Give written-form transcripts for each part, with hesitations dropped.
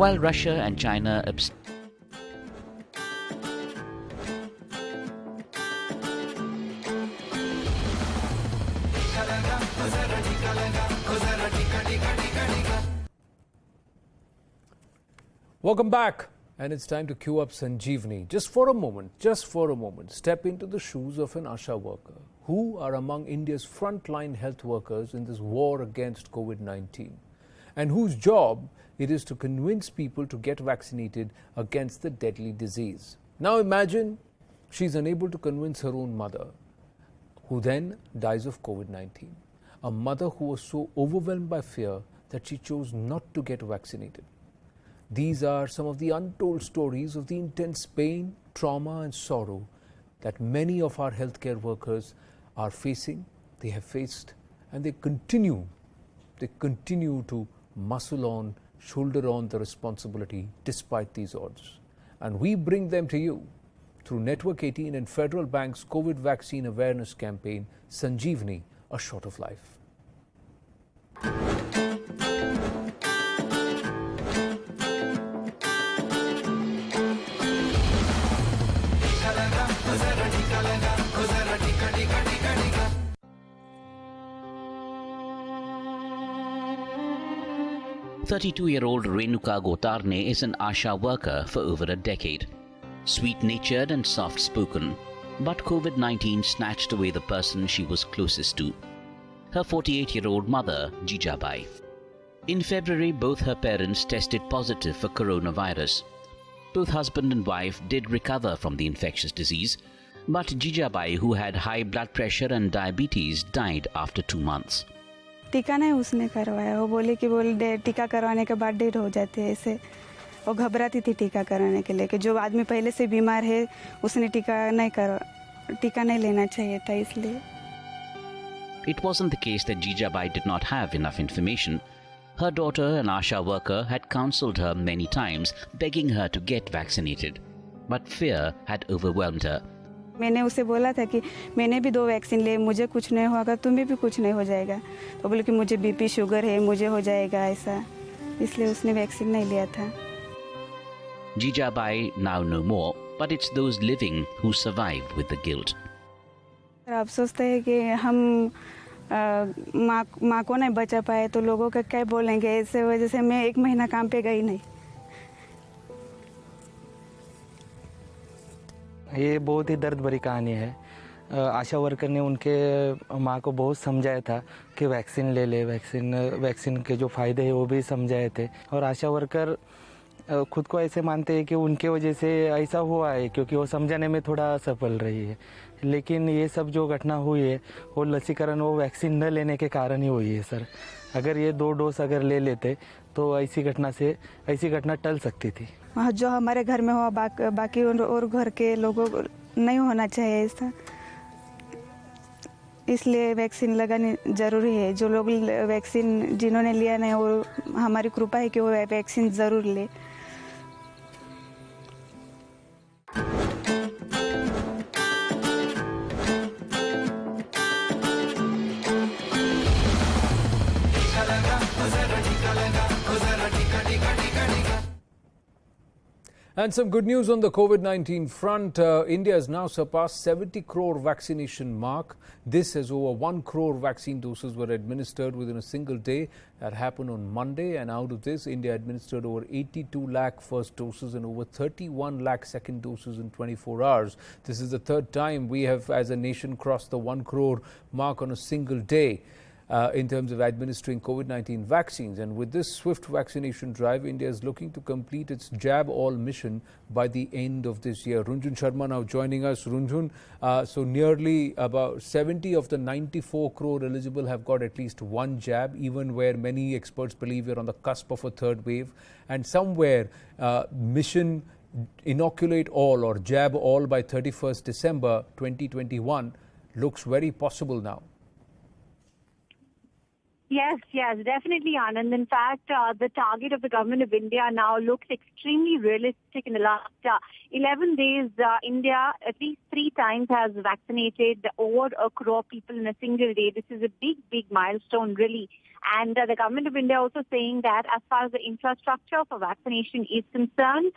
while Russia and China abstained. Welcome back, and it's time to queue up Sanjeevani. Just for a moment, step into the shoes of an ASHA worker who are among India's frontline health workers in this war against COVID-19 and whose job it is to convince people to get vaccinated against the deadly disease. Now imagine she's unable to convince her own mother, who then dies of COVID-19. A mother who was so overwhelmed by fear that she chose not to get vaccinated. These are some of the untold stories of the intense pain, trauma and sorrow that many of our healthcare workers are facing, they have faced, and they continue to muscle on, shoulder on the responsibility despite these odds. And we bring them to you through Network 18 and Federal Bank's COVID vaccine awareness campaign, Sanjeevani, a Shot of Life. "32-year-old Renuka Gotarne is an ASHA worker for over a decade. Sweet-natured and soft-spoken, but COVID-19 snatched away the person she was closest to, her 48-year-old mother, Jijabai. In February, both her parents tested positive for coronavirus. Both husband and wife did recover from the infectious disease, but Jijabai, who had high blood pressure and diabetes, died after 2 months. टीका नहीं उसने करवाया, वो बोली कि टीका करवाने के बाद डेड हो जाते हैं ऐसे। वो घबराती थी टीका कराने के लिए कि जो आदमी पहले से बीमार है उसने टीका नहीं लेना चाहिए था इसलिए। It wasn't the case that Jijabai did not have enough information. Her daughter, an ASHA worker, had counselled her many times, begging her to get vaccinated. But fear had overwhelmed her. मैंने उसे बोला था कि मैंने भी 2 vaccine ले, मुझे कुछ नहीं होगा, तुम्हें भी कुछ नहीं हो जाएगा। तो बोले कि मुझे बीपी शुगर है, मुझे हो जाएगा ऐसा, इसलिए उसने वैक्सीन नहीं लिया था। Jijabai now no more, but it's those living who survive with the guilt. अब सोचते हैं कि हम माँ को नहीं बचा पाए तो लोगों का क्या बोलेंगे, इस वजह से मैं 1 महीना काम पे गई नहीं। ये बहुत ही दर्द भरी कहानी है। आशा वर्कर ने उनके माँ को बहुत समझाया था कि वैक्सीन ले ले, वैक्सीन के जो फ़ायदे हैं वो भी समझाए थे। और आशा वर्कर खुद को ऐसे मानते हैं कि उनके वजह से ऐसा हुआ है क्योंकि वो समझाने में थोड़ा सफल रही है। लेकिन ये सब जो घटना हुई है वो लसीकरण, वो वैक्सीन न लेने के कारण ही हुई है सर। अगर ये 2 डोज अगर ले लेते तो ऐसी घटना टल सकती थी। जो हमारे घर में हुआ बाकी और घर के लोगों को नहीं होना चाहिए ऐसा, इसलिए वैक्सीन लगानी ज़रूरी है। जो लोग वैक्सीन जिन्होंने लिया नहीं, वो हमारी कृपा है कि वो वैक्सीन ज़रूर ले। And some good news on the COVID-19 front. India has now surpassed 70 crore vaccination mark. This as over 1 crore vaccine doses were administered within a single day. That happened on Monday, and out of this, India administered over 82 lakh first doses and over 31 lakh second doses in 24 hours. This is the 3rd time we have as a nation crossed the 1 crore mark on a single day. In terms of administering COVID-19 vaccines. And with this swift vaccination drive, India is looking to complete its Jab All mission by the end of this year. Runjhun Sharma now joining us. Runjhun, so nearly about 70 of the 94 crore eligible have got at least 1 jab, even where many experts believe we're on the cusp of a 3rd wave. And somewhere mission inoculate all or jab all by 31st December 2021 looks very possible now. Yes, definitely, Anand. In fact, the target of the government of India now looks extremely realistic. In the last 11 days, India at least 3 times has vaccinated over a crore people in a single day. This is a big milestone, really. And the government of India also saying that as far as the infrastructure for vaccination is concerned,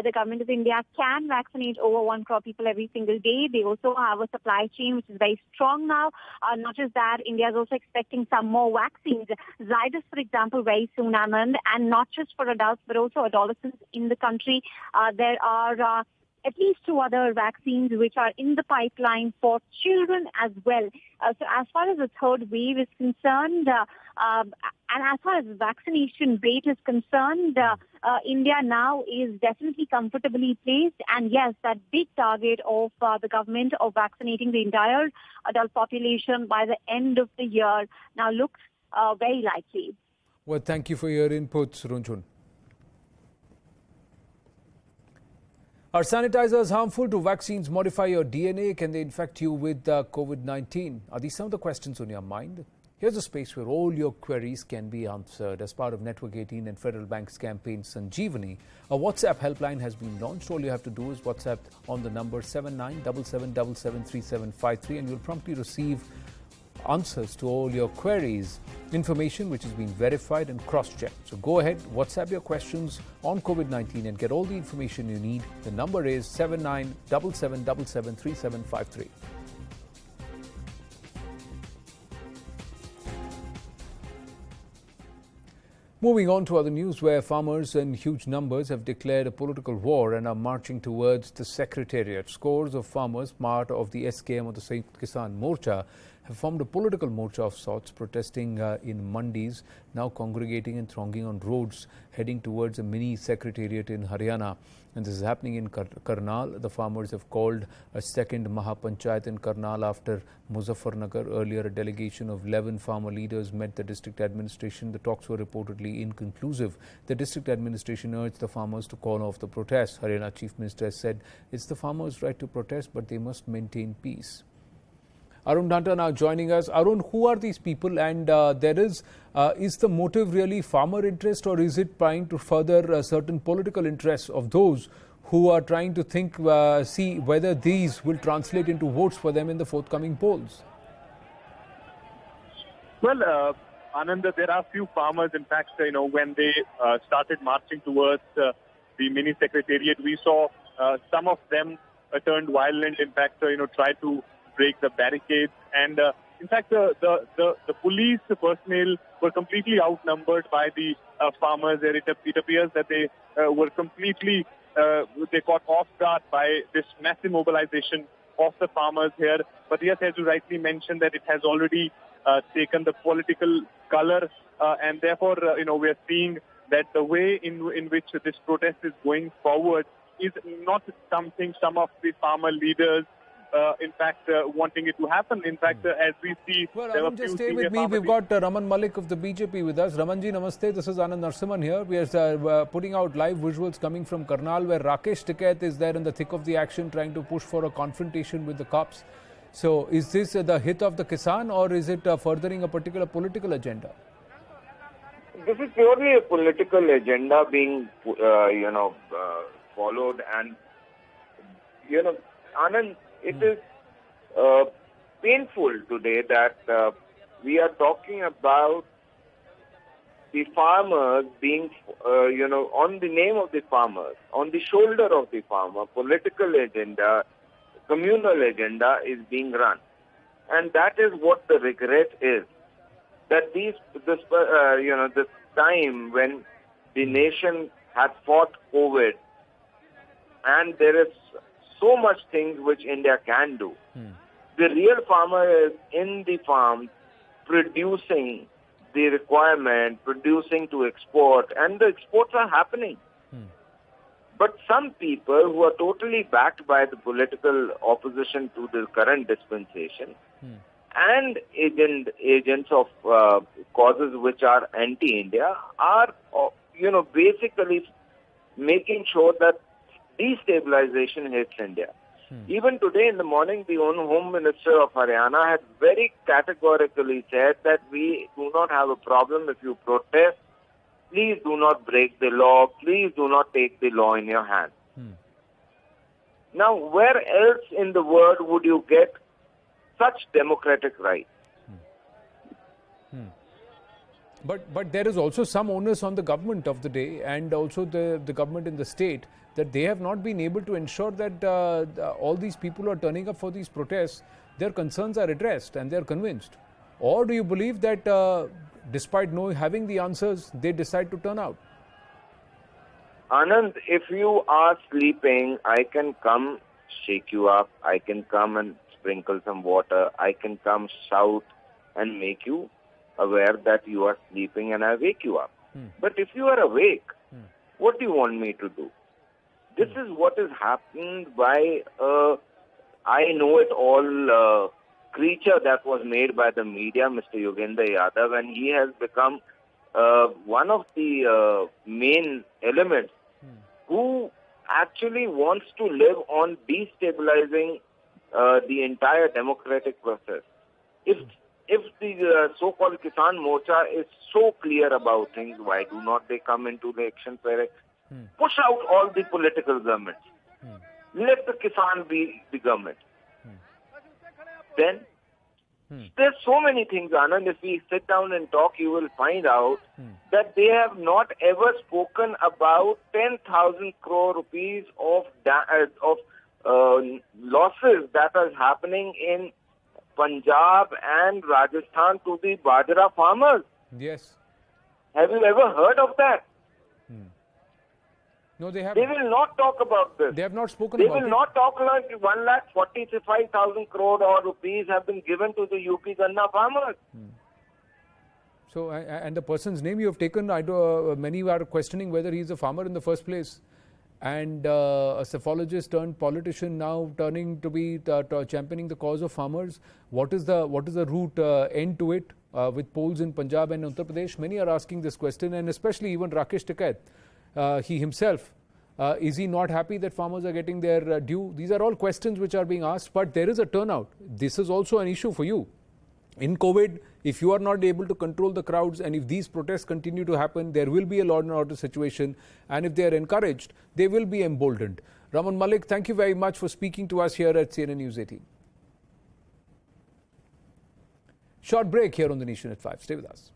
the government of India can vaccinate over 1 crore people every single day. They also have a supply chain which is very strong now. Not just that, India is also expecting some more vaccines. Zydus, for example, very soon, Anand, and not just for adults but also adolescents in the country. There are at least 2 other vaccines which are in the pipeline for children as well. So as far as the third wave is concerned, and as far as the vaccination rate is concerned, India now is definitely comfortably placed. And yes, that big target of the government of vaccinating the entire adult population by the end of the year now looks very likely. Well, thank you for your inputs, Runjhun. Are sanitizers harmful? Do vaccines modify your DNA? Can they infect you with COVID-19? Are these some of the questions on your mind? Here's a space where all your queries can be answered. As part of Network18 and Federal Bank's campaign Sanjeevani, a WhatsApp helpline has been launched. All you have to do is WhatsApp on the number 7977773753 and you'll promptly receive answers to all your queries, information which has been verified and cross-checked. So go ahead, WhatsApp your questions on COVID-19 and get all the information you need. The number is 7977773753. Moving on to other news, where farmers in huge numbers have declared a political war and are marching towards the secretariat. Scores of farmers, part of the SKM of the Kisan Morcha, have formed a political morcha of sorts, protesting in mandis, now congregating and thronging on roads, heading towards a mini-secretariat in Haryana. And this is happening in Karnal. The farmers have called a second Mahapanchayat in Karnal after Muzzafarnagar. Earlier, a delegation of 11 farmer leaders met the district administration. The talks were reportedly inconclusive. The district administration urged the farmers to call off the protest. Haryana Chief Minister has said it's the farmers' right to protest, but they must maintain peace. Arun Dhanta now joining us. Arun, who are these people, and is the motive really farmer interest, or is it trying to further certain political interests of those who are trying to see whether these will translate into votes for them in the forthcoming polls? Well, Ananda, there are few farmers, in fact, when they started marching towards the mini-secretariat, we saw some of them turned violent, in fact, tried to break the barricades, and in fact the police personnel were completely outnumbered by the farmers there. It appears that they were completely they caught off guard by this massive mobilization of the farmers here. But yes, as you rightly mentioned, that it has already taken the political color, and therefore we are seeing that the way in which this protest is going forward is not something some of the farmer leaders in fact wanting it to happen. In fact, as we see, well, Raman, just stay with me. We've got Raman Malik of the BJP with us. Ramanji, namaste. This is Anand Narsimhan here. We are putting out live visuals coming from Karnal, where Rakesh Tikait is there in the thick of the action, trying to push for a confrontation with the cops. So, is this the hit of the Kisan, or is it furthering a particular political agenda? This is purely a political agenda being, followed, and Anand, it is painful today that we are talking about the farmers being, on the name of the farmers, on the shoulder of the farmer, political agenda, communal agenda is being run. And that is what the regret is. That this time when the nation had fought COVID, and there is so much things which India can do. The real farmer is in the farm producing the requirement, producing to export, and the exports are happening. But some people who are totally backed by the political opposition to the current dispensation and agents of causes which are anti-India are, basically making sure that destabilization hits India. Even today in the morning, the Home Minister of Haryana had very categorically said that we do not have a problem if you protest. Please do not break the law. Please do not take the law in your hand. Now, where else in the world would you get such democratic rights? But there is also some onus on the government of the day and also the government in the state that they have not been able to ensure that all these people who are turning up for these protests, their concerns are addressed and they are convinced. Or do you believe that despite having the answers, they decide to turn out? Anand, if you are sleeping, I can come shake you up. I can come and sprinkle some water. I can come shout and make you aware that you are sleeping and I wake you up. But if you are awake, what do you want me to do? This is what is happened by I know it all creature that was made by the media, Mr. Yogendra Yadav, and he has become one of the main elements who actually wants to live on destabilizing the entire democratic process. If the so-called Kisan Morcha is so clear about things, why do not they come into the action fair? Push out all the political governments. Let the Kisan be the government. Then, there's so many things, Anand. If we sit down and talk, you will find out that they have not ever spoken about 10,000 crore rupees of losses that are happening in Punjab and Rajasthan to the Bajra farmers. Yes. Have you ever heard of that? No, they haven't. They will not talk about this. They have not spoken They about it. will not talk like 1,45,000 crore or rupees have been given to the UP Ganna farmers. So, and the person's name you have taken, many are questioning whether he is a farmer in the first place. And a cephalogist turned politician now turning to be championing the cause of farmers. What is the route end to it with polls in Punjab and Uttar Pradesh? Many are asking this question, and especially even Rakesh Tikait, he himself. Is he not happy that farmers are getting their due? These are all questions which are being asked, but there is a turnout. This is also an issue for you. In COVID, if you are not able to control the crowds and if these protests continue to happen, there will be a law and order situation. And if they are encouraged, they will be emboldened. Raman Malik, thank you very much for speaking to us here at CNN News 18. Short break here on the Nation at 5. Stay with us.